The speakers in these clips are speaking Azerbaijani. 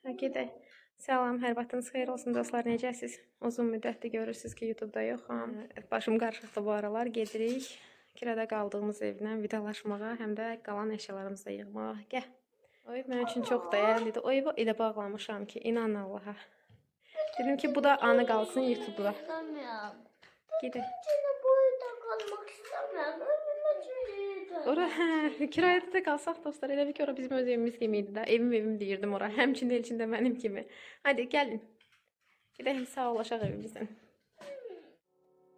Gedək. Salam, hər vaxtınız xeyir olsun dostlar, necəsiz? Uzun müddətdir görürsünüz ki, YouTube-da yoxam. Başım qarışıqdır bu aralar. Gedirik kirədə qaldığımız evdən vidalaşmağa, həm də qalan əşyalarımızı da yığmağa. Gəl. O ev mənim üçün çox dəyərlidir. O evi elə bağlamışam ki, inan Allaha. Dedim ki, bu da anı qalsın YouTube-da. Gedək. Qalmaq istəmirəm. Ora kirayədə də qalsaq dostlar, elə bir ki, ora bizim öz evimiz kimi idi də. Evim deyirdim ora. Həmçində elçində mənim kimi. Hadi gəlin. Gedək sağollaşaq evimizdən.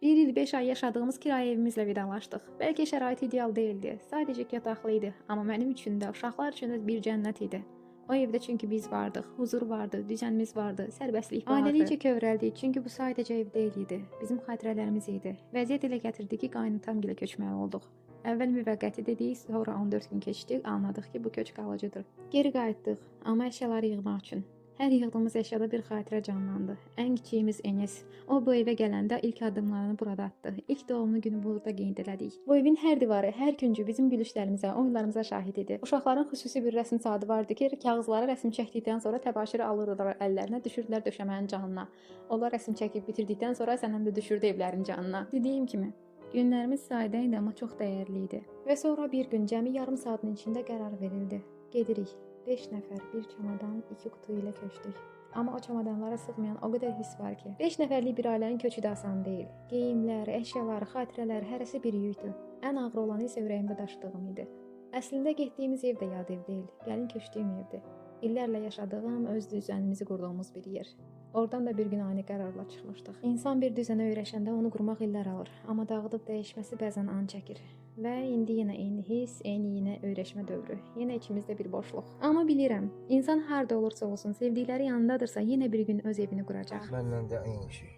1 il 5 ay yaşadığımız kirayə evimizlə vidalaşdıq. Bəlkə şərait ideal deyildi. Sadəcə yataqlı idi, amma mənim üçün də, uşaqlar üçün də bir cənnət idi. O evdə çünki biz vardıq, huzur vardı, düzənimiz vardı, sərbəstlik vardı. Ailəlikcə kövrəldik, çünki bu sadəcə ev deyil idi. Bizim xatirələrimiz idi. Vəziyyət elə gətirdi ki, qaynıtam gilə köçməli olduq. Əvvəl müvəqqəti dedik, sonra 14 gün keçdik, anladıq ki, bu köç qalıcıdır. Geri qayıtdıq, amma əşyaları yığmaq üçün. Hər yığdığımız əşyada bir xatirə canlandı. Ən kiçiyimiz Enes. O bu evə gələndə ilk addımlarını burada atdı. İlk doğumlu günü burada qeyd elədik. Bu evin hər divarı, hər küncü bizim gülüşlərimizə, oyunlarımıza şahid idi. Uşaqların xüsusi bir rəsm saatı vardı ki, kağızlara rəsm çəkdikdən sonra təbaşiri alırdılar əllərinə, düşürdülər döşəmənin canına. Onlar rəsm çəkib bitirdikdən sonra sənəm də düşürdü evlərin canına. Dediyim kimi, günlərimiz sadə idi, amma çox dəyərli idi. Və sonra bir gün cəmi yarım saatın içində qərar verildi. Gedirik. 5 nəfər, bir çamadan, 2 qutu ilə köçdük. Amma o çamadanlara sığmayan o qədər his var ki, 5 nəfərlik bir ailənin köçü də asan deyil. Geyimlər, əşyalar, xatirələr, hərəsi bir yükdür. Ən ağır olanı isə ürəyimdə daşıdığım idi. Əslində getdiyimiz ev də yad ev deyil, gəlin köçdüyüm evdir. İllərlə yaşadığım, öz düzənimizi qurduğumuz bir yer. Oradan da bir gün ani qərarla çıxmışdıq. İnsan bir düzənə öyrəşəndə onu qurmaq illər alır, amma dağıdıb dəyişməsi bəzən an çəkir. Və indi yenə eyni his, eyni öyrəşmə dövrü. Yenə içimizdə bir boşluq. Amma bilirəm, insan harda olursa olsun, sevdikləri yanındadırsa yenə bir gün öz evini quracaq. Məndən də eyni şey.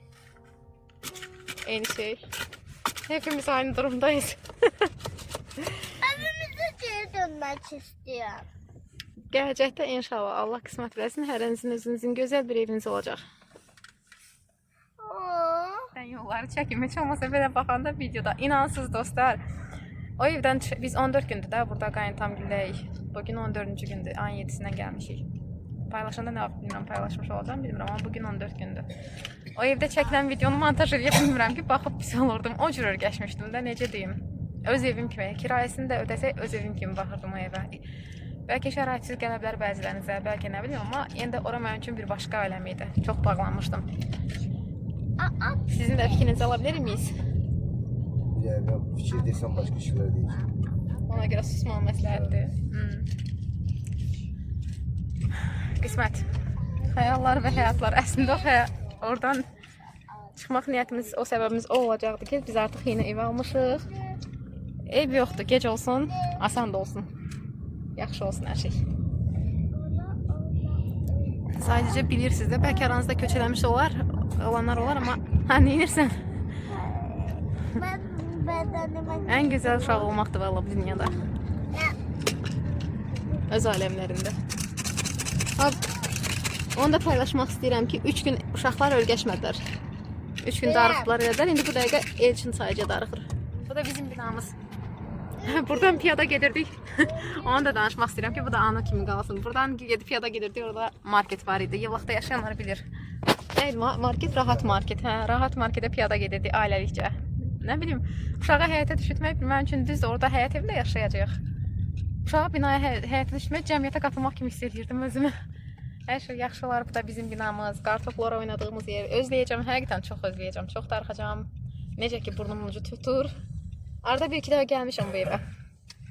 Eyni şey. Hepimiz aynı durumdayız. Evimizə geri dönmək istəyirəm. Gələcəkdə inşallah Allah qismət versin, hərənizin özünüzün gözəl bir eviniz olacaq. Sən yolları çəkim, heç olmasa belə baxanda videoda. İnansız dostlar, o evdən biz 14 gündür də burada qaynıtamgildəyik. Bugün 14-cü gündür, ayın 7-sindən gəlmişik. Paylaşanda nə bilmirəm, paylaşmış olacam, bilmirəm, amma bugün 14 gündür. O evdə çəkilən videonu montaj edə bilmirəm ki, baxıb pis olurdum. O cür örgəşmişdim də, necə deyim. Öz evim kimi, kirayəsini də ödəsək, öz evim kimi baxırdım o evə. Bəlkə şəraitsiz gələ bilər bəzilərinizə, bəlkə nə biləm, amma yenə də ora mənim üçün bir başqa aləm idi. Çox bağlanmışdım. Sizin də fikrinizi ala bilir miyiz? Yəni, fikir desəm başqa şeylər deyəcəm. Ona görə susmaq məsləhətdir. Qismət. Xəyallar və həyatlar. Əslində oradan çıxmaq niyyətimiz, o səbəbimiz o olacaqdı ki, biz artıq yeni ev almışıq. Ev yoxdur, gec olsun, asan da olsun. Yaxşı olsun hər şey. Sadəcə bilirsiniz də, bəlkə aranızda köç eləmiş olanlar olar, amma hə, neyirsən? Ən gözəl uşaq olmaqdır valla bu dünyada. Öz aləmlərində. Onu da paylaşmaq istəyirəm ki, 3 gün uşaqlar örgəşmədilər. 3 gün darıxdılar elədilər, indi bu dəqiqə Elçin sayıca darıxır. Bu da bizim binamız. Buradan piyada gedirdik. Onu da danışmaq istəyirəm ki, bu da anı kimi qalsın. Buradan gedib piyada gedirdik, orada market var idi. Yıllaqda yaşayanlar bilir. Neydi, market? Rahat market. Hə, rahat marketə piyada gedirdik ailəlikcə. Nə bilim, uşağı həyətə düşürtmək mənim üçün düzdür, orada həyət evində yaşayacaq. Uşağı binaya həyətə düşürtmək, cəmiyyətə qatılmaq kimi hiss edirdim özümü. Hər şey yaxşı olar, bu da bizim binamız, kartoplara oynadığımız yer. Özləyəcəm, həqiqətən çox özləyəcəm, çox darıxacam. Necə ki, burnumun ucu tutur. Arada bir iki dəfə gəlmişəm bu evə.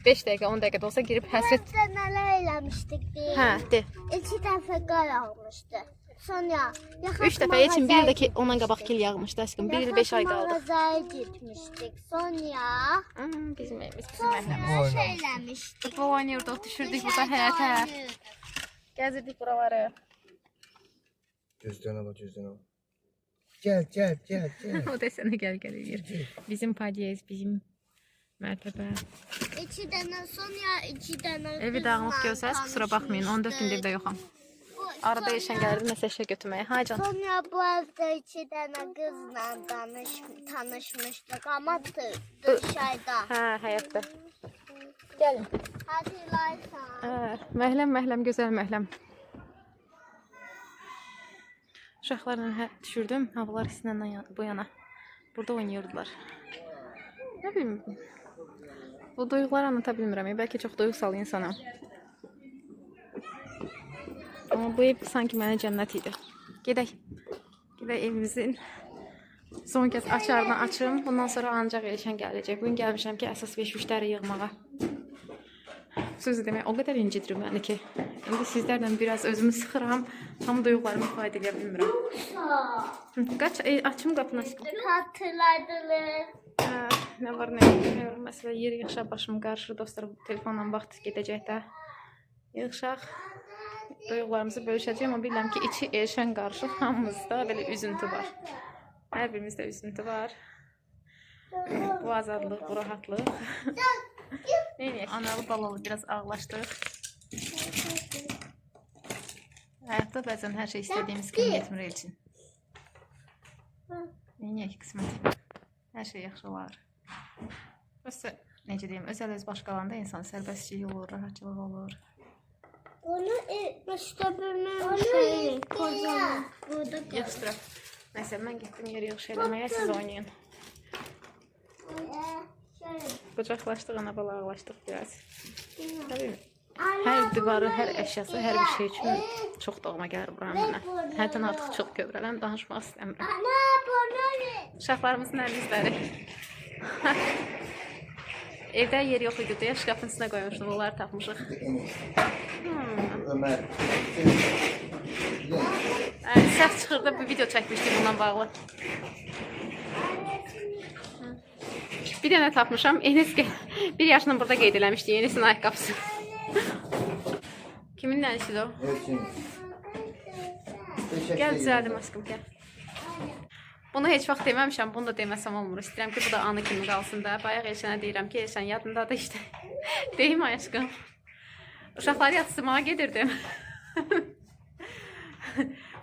5 dəqiqə, 10 dəqiqə də olsa girib həsrət... Biz nələr eləmişdik deyil. Hə, de. 2 dəfə qar almışdı. Sonra... 3 dəfə için bir də ki, ondan qabaq kil yağmışdı, aşkım. 1 il 5 ay qaldıq. Mağazaya gitmişdik. Sonra... Bizim evimiz, bizim Sonra məhləmiz. şey eləmişdik. Futbol oynayırdıq, düşürdük burada həyətə. Gəzirdik buraları. Gözdən ala, gözdən ala. Gəl. O desene gəl eləyir. Bizim padyez, bizim mərtəbə. 2 dənə sonra 2 dənə... Evi dağınıq görsəz, kusura baxmayın, 14 gündür evdə yoxam. Arada yaşan gəlirdim, nəsə əşya götürməyə. Hay can. Sonra bu evdə 2 dənə qızla tanışmışdıq, amma dışarıda. Hə, həyətdə. Gəlin. Hadi Laysa. Məhləm, gözəl məhləm. Uşaqlarla düşürdüm. Havalar istindən bu yana. Burada oynayırdılar. Nə bilim. Bu duyğuları anlata bilmirəm. Bəlkə çox duyğusal insanam. Amma bu ev sanki mənə cənnət idi. Gedək. Gedək evimizin son kəz açarını açım. Bundan sonra ancaq Elşən gələcək. Bugün gəlmişəm ki, əsas beş-üçləri yığmağa. Sözü demək, o qədər incidirir məni ki. İndi sizlərlə biraz özümü sıxıram. Tam duyğularımı ifadə edə bilmirəm. Qaç, açım qapını açdım. Hatırladınız. Nə var, nə yox. Məsələn, yer yığışa başım qarışır. Dostlar, telefonla vaxt gedəcək də. Yığışaq. Duyğularımızı bölüşəcəyəm. Amma bilirəm ki, içi Elşən qarışıq. Hamımızda belə üzüntü var. Hər birimizdə üzüntü var. Bu azadlıq, bu rahatlıq. Neyniyək? Analı balalı biraz ağlaşdıq. Həyatda bəzən hər şey istədiyimiz kimi getmir Elçin. Neyniyək qismət? Hər şey yaxşı olar. Prosta, necə deyim, özəl öz baş qalanda insan sərbəstçilik olur, rahatçılıq olur. Onu məktəbimin şeyi, kocaman. Burada Yaxşıdır. Nəysə, mən getdim yeri yığış eləməyə, siz oynayın. Qucaqlaşdıq, ana bala ağlaşdıq biraz. Tabii, hər divarı, hər əşyası, hər bir şey üçün çox doğma gəlir buranın mənə. Həddən artıq çox kövrələm, danışmaq istəmirəm. Ana, bunu Uşaqlarımızın əlimizləri. Evdə yer yox idi deyə şkafın üstünə qoymuşdum, onları tapmışıq. Ömer. Səhv çıxırdı, bir video çəkmişdik bundan bağlı. Bir dənə tapmışam. Enes 1 yaşını burada qeyd eləmişdi. Enesin ayaqqabısı. Kimin nəlisidir o? Elçin. Gəl düzəldim aşkım, gəl. Bunu heç vaxt deməmişəm. Bunu da deməsəm olmur. İstəyirəm ki, bu da anı kimi qalsın da. Bayaq Elşənə deyirəm ki, Elşən yadındadır işte. Deyim ay aşkım. Uşaqları yatsımağa gedirdim.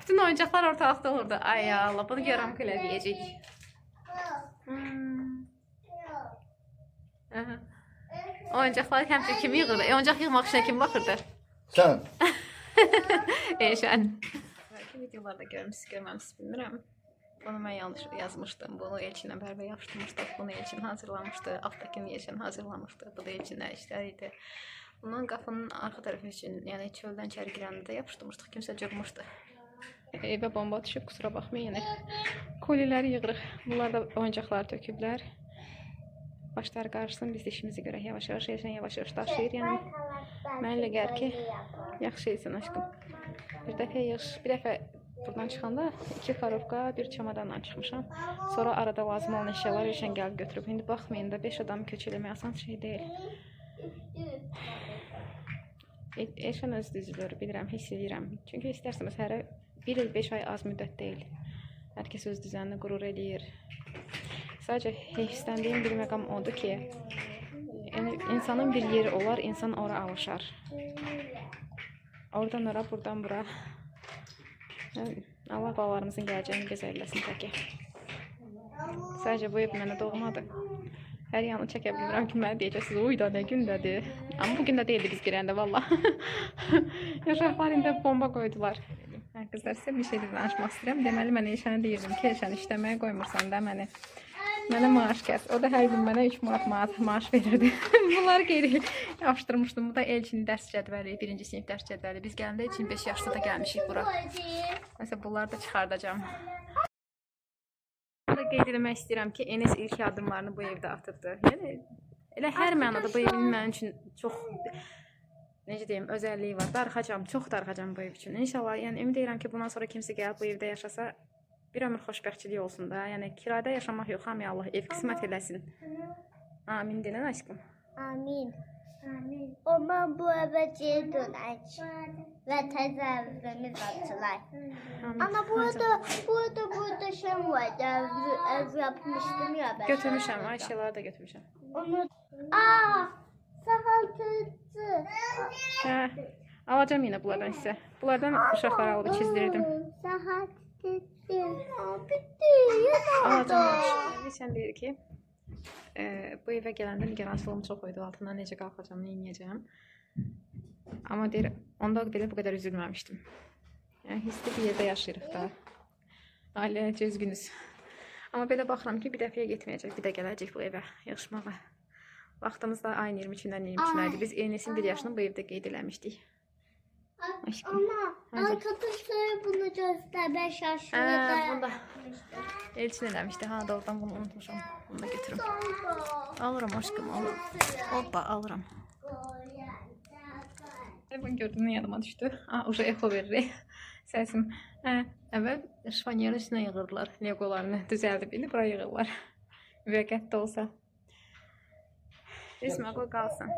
Bütün oyuncaqlar ortalıqda olurdu. Ay Allah, bunu görəm ki, elə deyəcək. Oyuncaqları həmişə kim yığırdı? Oyuncaq yığmaq işinə kim baxırdı? Sen. Elşən. Bəlkə videolarda görməmişsiniz, bilmirəm. Bunu mən yanlış yazmışdım. Bunu Elçinlə bərabər yapışdırmışdıq. Bunu Elçin hazırlamışdı. Altdakını Elçin hazırlamışdı. Bu da Elçinlə işlər idi. Bundan qapının arxa tərəfi üçün, yəni çöldən içəri girəndə də yapışdırmışdıq. Kimsə cırmışdı. Evə bomba düşüb, kusura baxmayın. Koliləri yığırıq. Bunlar da oyuncaqları töküblər. Başlar qarşısın, biz də işimizi görək. Yavaş-yavaş Elşən yavaş-yavaş daşıyır. Yəni, mən elə gəlir ki, yaxşı etsin aşkım. Bir dəfə yığış, bir dəfə buradan çıxanda 2 korovka, 1 çamadanla çıxmışam. Sonra arada lazım olan eşyalar Elşən gəlib götürüb. İndi baxmayın da 5 adam köç eləmək asan şey deyil. Elşən öz düzülür, bilirəm, hiss edirəm. Çünki istərsəniz hərə 1 il 5 ay az müddət deyil. Hər kəs öz düzənini qürur edir. Sadəcə heyfsləndiyim bir məqam odur ki, insanın bir yeri olar, insan ora alışar. Oradan ora, buradan bura. Allah balalarımızın gələcəyini gözəlləsin təki. Sadəcə bu ev mənə doğmadır. Hər yanı çəkə bilmirəm ki, mənə deyəcəksiniz, uy da nə gündədir. Amma bugün də deyildi biz girəndə, valla. Uşaqlar indi bomba qoydular. Qızlar, sizə bir şey danışmaq istəyirəm. Deməli, mən Elşənə deyirdim ki, Elşən işləməyə qoymursan da məni. Mənə maaş kəs. O da hər gün mənə 3 manat maaş verirdi. Bunları geri yapışdırmışdım. Bu da Elçinin dərs cədvəli, 1-ci sinif dərs cədvəli. Biz gələndə Elçin 5 yaşda da gəlmişik bura. Məsələn, bunları da çıxardacağım. Burada qeyd etmək istəyirəm ki, Enes ilk addımlarını bu evdə atıbdı. Yəni, elə hər mənada bu evin mənim üçün çox, necə deyim, özəlliyi var. Darıxacam, çox darıxacam bu ev üçün. İnşallah, yəni ümid edirəm ki, bundan sonra kimsə gəlib bu evdə yaşasa, bir ömür xoşbəxtçilik olsun da. Yəni, kirada yaşamaq yox, hamıya Allah ev qismət eləsin. Amin denən aşkım. Amin. Amin. Ama bu eve geri dönək və təzə evimiz açılır. Ana burada şey var. Ev yapmışdım ya ben. Götürmüşəm, Ayşələri də götürmüşəm. Onu sağaltıcı. Hə, alacam yenə bunlardan sizə. Bunlardan uşaqlara alıb çizdirdim. Sağaltıcı. Bitti. Alacam. Sən deyir ki, bu evə gələndə nigarançılığım çox oydu. Altından necə qalxacam, nə edəcəm. Amma deyir, onda belə bu qədər üzülməmişdim. Yəni, hissli bir yerdə yaşayırıq da. Ailəncə üzgünüz. Amma belə baxıram ki, bir dəfəyə getməyəcək, bir də gələcək bu evə yığışmağa. Vaxtımız da ayın 23-dən 23-nə idi. Biz Enes'in 1 yaşını bu evdə qeyd eləmişdik. Ama arkadaşlar bunu göster 5 yaşında. Bunda Elçin eləmişdi. Ha, doğrudan bunu unutmuşam. Bunu da götürüm. Alıram aşkım, alıram. Hoppa, alıram. Ben gördüm, ne yadıma düşdü. Uşa echo verir. Səsim. Əvvəl şifanyerin üstünə yığırdılar. Legolarını düzəldib indi bura yığırlar. Müvəqqət də olsa. Resmə qoy qalsın.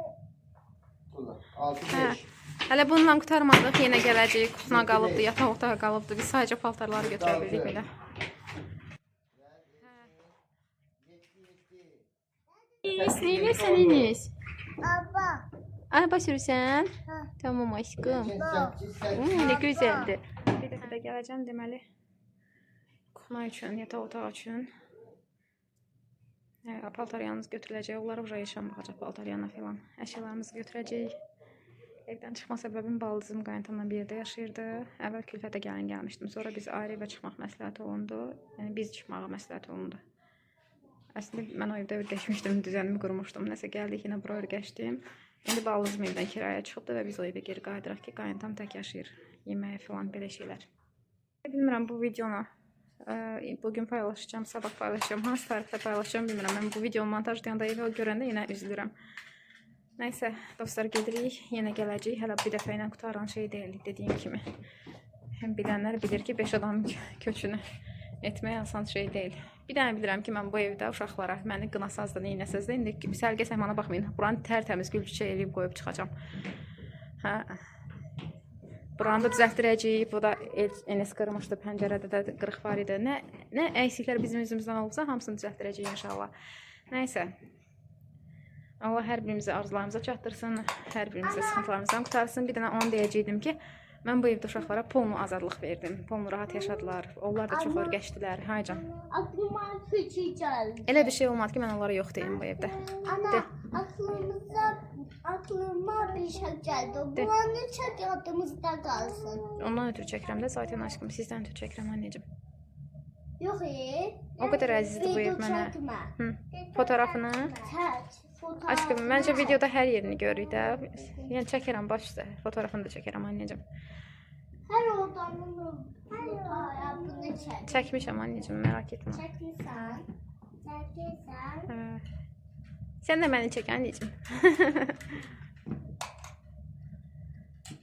6-5. Hələ bununla qutarmadıq. Yenə gələcək. Qutuna qalıbdı, yataq otağa qalıbdı. Biz sadəcə paltarları götürə bildik belə. Neyləyirsən Enes? Baba. Araba sürürsən? Tamam aşkım. Ne güzeldi. Bir dəfə də gələcəm deməli. Qutuna üçün, yataq otağı üçün. Paltaryanımız götürüləcək. Onlara buraya yaşam baxacaq paltaryana falan. Əşyalarımızı götürəcək. Evdən çıxma səbəbim baldızım qayntamla bir yerdə yaşayırdı. Əvvəl Külfətə gəlmişdim. Sonra biz ayrı evə çıxmaq məsləhət olundu. Yəni biz çıxmağa məsləhət olundu. Əslində mən o evdə öyrəşmişdim, düzənimi qurmuşdum. Nəsə gəldik, yenə bura öyrəşdim. İndi baldızım evdən kiraya çıxıbdı və biz o evə geri qayıdırıq ki, qayntam tək yaşayır. Yeməyi falan belə şeylər. Bilmirəm bu videonu bugün paylaşacağım, sabah paylaşacağım, hansı tarixdə paylaşacağım bilmirəm. Mən bu videonu montajlayanda evə görəndə yenə üzülürəm. Nəysə, dostlar gedirik, yenə gələcək. Hələ bir dəfə ilə qutaran şey deyil, dediyim kimi. Həm bilənlər bilir ki, 5 adamın köçünü etmək asan şey deyil. Bir dənə bilirəm ki, mən bu evdə uşaqlara, məni qınasaz da, neynəsəz də, indi sərgə səhmana baxmayın. Buranı tərtəmiz gül-çiçək eləyib qoyub çıxacam. Buranı da düzəltdirəcəyik. Bu da Enes qırmışdı, pəncərədə də qırıq var idi. Nə əksiklər bizim üzümüzdən olubsa, hamısını düzəltdirəcəyik inşallah. Nəysə. Allah hər birimizə arzularımıza çatdırsın, hər birimizə sıxıntılarımızdan qutarsın. Bir dənə onu deyəcəkdim ki, mən bu evdə uşaqlara polnu azadlıq verdim. Polnu rahat yaşadılar. Onlar da çox örgəşdilər. Haycan. Aklıma fikir geldi. Elə bir şey olmadı ki, mən onlara yox deyim bu evdə. Ana, aklıma bir şey geldi. Buranın çok yadımızda kalsın. Ondan ötürü çəkirəm də, zaten aşkım, sizdən ötürü çəkirəm anneciğim. Yok O qədər əzizdir bu ev mənə. Fotoğrafını. Aşkım, məncə videoda hər yerini görürük də. Yəni çəkirəm baş üstə. Fotoğrafını da çəkirəm anneciğim. Her odanın fotoğrafını çek. Çəkmişəm anneciğim, merak etmə. Çekmişsen. Sən də məni çək anneciğim.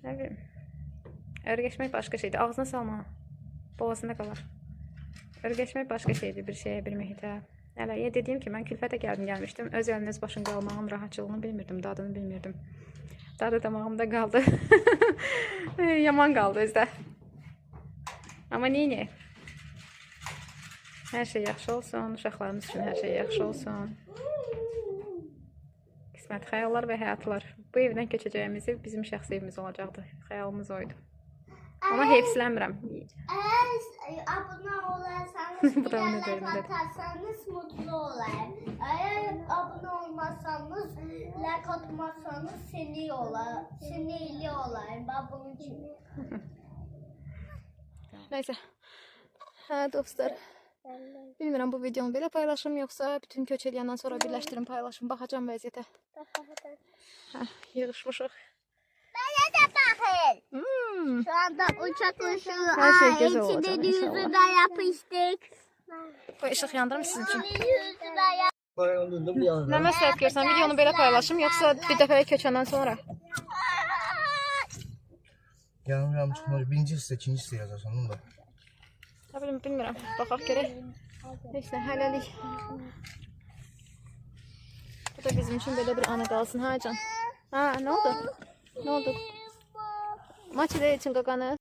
Nə bilim. Örgəşmək başqa şeydir. Ağzına salma. Boğazında qalar. Örgəşmək başqa şeydir, bir şeyə, bir mühitə. Hələ dediyim ki, mən Külfətə gəlmişdim. Öz əliniz başın qalmağın rahatçılığını bilmirdim, dadını bilmirdim. Dadı damağımda qaldı. Yaman qaldı özdə. Amma neyini? Hər şey yaxşı olsun, uşaqlarımız üçün hər şey yaxşı olsun. Qismət, xəyallar və həyatlar. Bu evdən köçəcəyimiz ev bizim şəxsi evimiz olacaqdı. Xəyalımız oydu. Amma heyfsilənmirəm. Eğer abone olarsanız, Bu da onu derim, like atarsanız mutlu olayım. Eğer abone olmazsanız, like atmazsanız sinirli olayım. Ben bunun için. Nəysə. Dostlar. Bilmirəm bu videonu belə paylaşım, yoxsa bütün köç eləyəndən sonra birləşdirim, paylaşım. Baxacam vəziyyətə. Yığışmışıq. Bana da bakın. Şu anda uçak uçuyor. Her şey güzel olacak İçinde inşallah. yüzüne yapıştık. Bu ışıq yandırım sizin üçün. Yüzüne Nə məsləhət görsən, videonu belə paylaşım, yoxsa bir dəfəyə köçəndən sonra? Yanıram çıxmır. Birinci hissə, ikinci hissə yazarsan onu da. Nə bilim, bilmirəm. Baxaq görək. Neysə, hələlik. Bu da bizim üçün belə bir anı qalsın, ha can? Ha, nə oldu? Nə oldu? Maç edə üçün qaqanı.